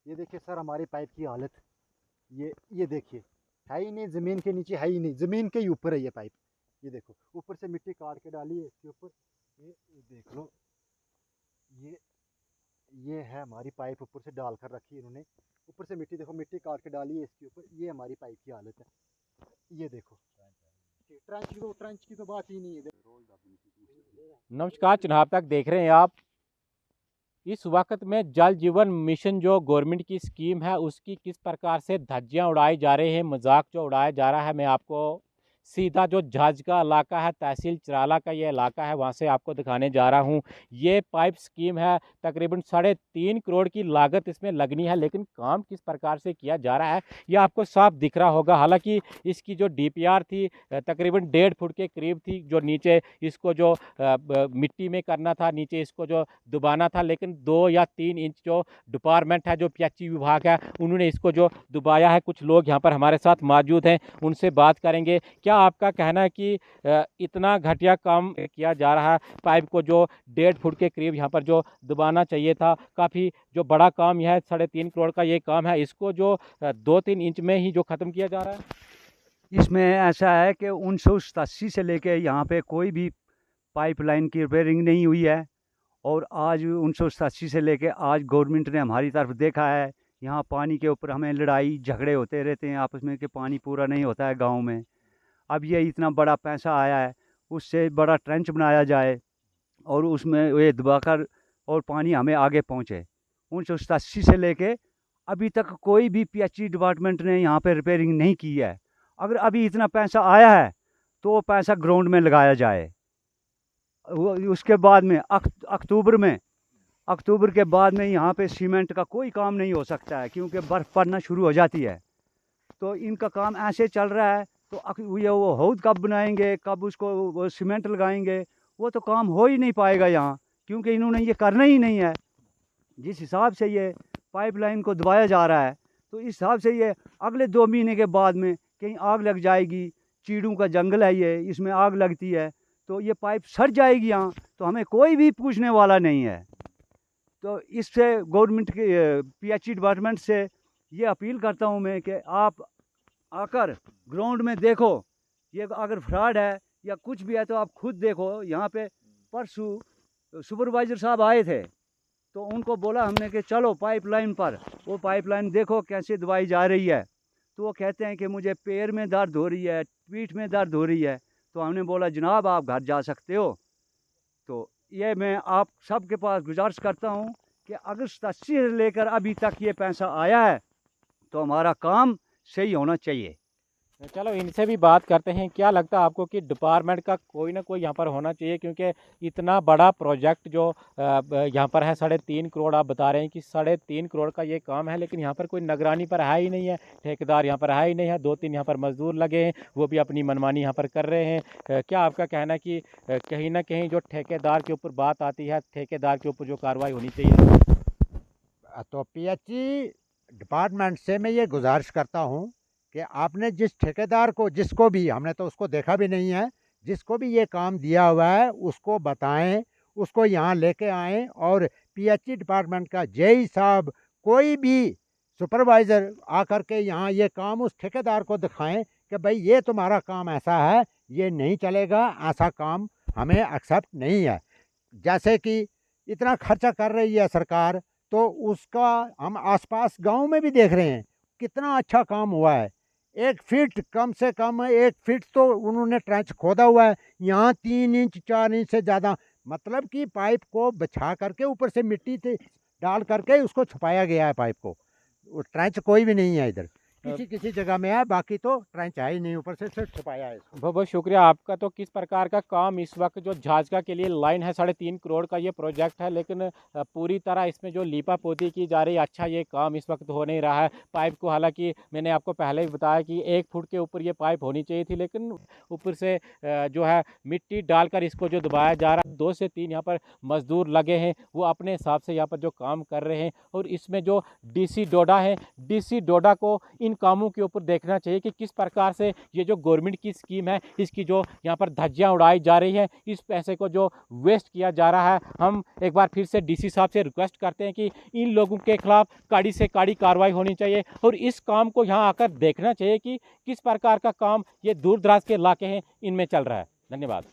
ये देखिए सर हमारी पाइप की हालत, ये देखिए, है ही नहीं ज़मीन के नीचे, है ही नहीं, ज़मीन के ही ऊपर है ये पाइप। ये देखो ऊपर से मिट्टी काट के डाली है इसके ऊपर। ये देख लो, ये ये है हमारी पाइप, ऊपर से डाल कर रखी है इन्होंने। ऊपर से मिट्टी देखो, मिट्टी काट के डाली है इसके ऊपर। ये हमारी पाइप की हालत है, ये देखो। ट्रंच की तो बात ही नहीं है। नमस्कार, चुनाव तक देख रहे हैं आप। इस वक्त में जल जीवन मिशन जो गवर्नमेंट की स्कीम है उसकी किस प्रकार से धज्जियां उड़ाई जा रही है, मजाक जो उड़ाया जा रहा है, मैं आपको सीधा जो झाज का इलाका है, तहसील चराला का ये इलाका है, वहाँ से आपको दिखाने जा रहा हूँ। ये पाइप स्कीम है, तकरीबन 3.5 करोड़ की लागत इसमें लगनी है, लेकिन काम किस प्रकार से किया जा रहा है ये आपको साफ दिख रहा होगा। हालांकि इसकी जो डीपीआर थी तकरीबन 1.5 फुट के करीब थी, जो नीचे इसको जो मिट्टी में करना था, नीचे इसको जो दुबाना था, लेकिन 2 या 3 इंच जो डिपार्टमेंट है, जो पीएचई विभाग है, उन्होंने इसको जो दुबाया है। कुछ लोग यहाँ पर हमारे साथ मौजूद हैं, उनसे बात करेंगे। क्या आपका कहना है कि इतना घटिया काम किया जा रहा है? पाइप को जो 1.5 फुट के करीब यहाँ पर जो दबाना चाहिए था, काफ़ी जो बड़ा काम यह है, 3.5 करोड़ का ये काम है, इसको जो 2-3 इंच में ही जो ख़त्म किया जा रहा है। इसमें ऐसा है कि 1987 से लेके यहाँ पे कोई भी पाइपलाइन की रिपेयरिंग नहीं हुई है। और आज 1987 से लेके आज गवर्नमेंट ने हमारी तरफ देखा है। यहाँ पानी के ऊपर हमें लड़ाई झगड़े होते रहते हैं आपस में कि पानी पूरा नहीं होता है गांव में। अब ये इतना बड़ा पैसा आया है, उससे बड़ा ट्रेंच बनाया जाए और उसमें ये दबाकर और पानी हमें आगे पहुँचे। 1987 से लेके अभी तक कोई भी पीएचई डिपार्टमेंट ने यहाँ पे रिपेयरिंग नहीं की है। अगर अभी इतना पैसा आया है तो वो पैसा ग्राउंड में लगाया जाए। उसके बाद में अक्टूबर के बाद में यहाँ पे सीमेंट का कोई काम नहीं हो सकता है, क्योंकि बर्फ़ पड़ना शुरू हो जाती है। तो इनका काम ऐसे चल रहा है। तो ये वो हौद कब बनाएंगे, कब उसको वो सीमेंट लगाएंगे, वो तो काम हो ही नहीं पाएगा यहाँ, क्योंकि इन्होंने ये करना ही नहीं है। जिस हिसाब से ये पाइपलाइन को दबाया जा रहा है, तो इस हिसाब से ये अगले 2 महीने के बाद में कहीं आग लग जाएगी। चीड़ों का जंगल है ये, इसमें आग लगती है तो ये पाइप सड़ जाएगी यहाँ, तो हमें कोई भी पूछने वाला नहीं है। तो इससे गवर्नमेंट के पीएचई डिपार्टमेंट से ये अपील करता हूँ मैं कि आप आकर ग्राउंड में देखो, ये अगर फ्रॉड है या कुछ भी है तो आप खुद देखो। यहाँ पे परसों सुपरवाइज़र साहब आए थे, तो उनको बोला हमने कि चलो पाइपलाइन पर, वो पाइपलाइन देखो कैसे दबाई जा रही है। तो वो कहते हैं कि मुझे पैर में दर्द हो रही है, पीठ में दर्द हो रही है। तो हमने बोला जनाब आप घर जा सकते हो। तो ये मैं आप सबके पास गुजारिश करता हूँ कि अगस्त 80 से लेकर अभी तक ये पैसा आया है तो हमारा काम सही होना चाहिए। चलो इनसे भी बात करते हैं। क्या लगता है आपको कि डिपार्टमेंट का कोई ना कोई यहाँ पर होना चाहिए, क्योंकि इतना बड़ा प्रोजेक्ट जो यहाँ पर है, 3.5 करोड़ आप बता रहे हैं कि 3.5 करोड़ का ये काम है, लेकिन यहाँ पर कोई निगरानी पर है ही नहीं है, ठेकेदार यहाँ पर है ही नहीं है, 2-3 यहाँ पर मजदूर लगे हैं, वो भी अपनी मनमानी यहाँ पर कर रहे हैं। क्या आपका कहना है कि कहीं ना कहीं जो ठेकेदार के ऊपर बात आती है, ठेकेदार के ऊपर जो कार्रवाई होनी चाहिए? तो पीएचई डिपार्टमेंट से मैं ये गुजारिश करता हूँ कि आपने जिस ठेकेदार को, जिसको भी, हमने तो उसको देखा भी नहीं है, जिसको भी ये काम दिया हुआ है उसको बताएं, उसको यहाँ लेके आएं और पीएचई डिपार्टमेंट का जेई साहब, कोई भी सुपरवाइज़र आकर के यहाँ ये काम उस ठेकेदार को दिखाएं कि भाई ये तुम्हारा काम ऐसा है, ये नहीं चलेगा, ऐसा काम हमें एक्सेप्ट नहीं है। जैसे कि इतना खर्चा कर रही है सरकार, तो उसका हम आसपास गांव में भी देख रहे हैं कितना अच्छा काम हुआ है। 1 फीट, कम से कम 1 फीट तो उन्होंने ट्रेंच खोदा हुआ है। यहाँ 3 इंच 4 इंच से ज़्यादा, मतलब कि पाइप को बिछा करके ऊपर से मिट्टी से डाल करके उसको छुपाया गया है पाइप को। ट्रेंच कोई भी नहीं है इधर, किसी किसी जगह में है, बाकी तो ट्रेंच है ही नहीं, ऊपर से सिर्फ छुपाया है इसको। बहुत बहुत शुक्रिया आपका। तो किस प्रकार का काम इस वक्त जो झाजका के लिए लाइन है, 3.5 करोड़ का ये प्रोजेक्ट है, लेकिन पूरी तरह इसमें जो लीपा पोती की जा रही है, अच्छा ये काम इस वक्त हो नहीं रहा है। पाइप को, हालांकि मैंने आपको पहले ही बताया कि 1 फुट के ऊपर ये पाइप होनी चाहिए थी, लेकिन ऊपर से जो है मिट्टी डालकर इसको जो दबाया जा रहा है। 2 से 3 यहाँ पर मजदूर लगे हैं, वो अपने हिसाब से यहाँ पर जो काम कर रहे हैं। और इसमें जो डीसी डोडा है, डीसी डोडा को इन कामों के ऊपर देखना चाहिए कि किस प्रकार से ये जो गवर्नमेंट की स्कीम है इसकी जो यहाँ पर धज्जियाँ उड़ाई जा रही है, इस पैसे को जो वेस्ट किया जा रहा है। हम एक बार फिर से डीसी साहब से रिक्वेस्ट करते हैं कि इन लोगों के खिलाफ कड़ी से कड़ी कार्रवाई होनी चाहिए और इस काम को यहाँ आकर देखना चाहिए कि किस प्रकार का काम ये दूर दराज के इलाके हैं इनमें चल रहा है। धन्यवाद।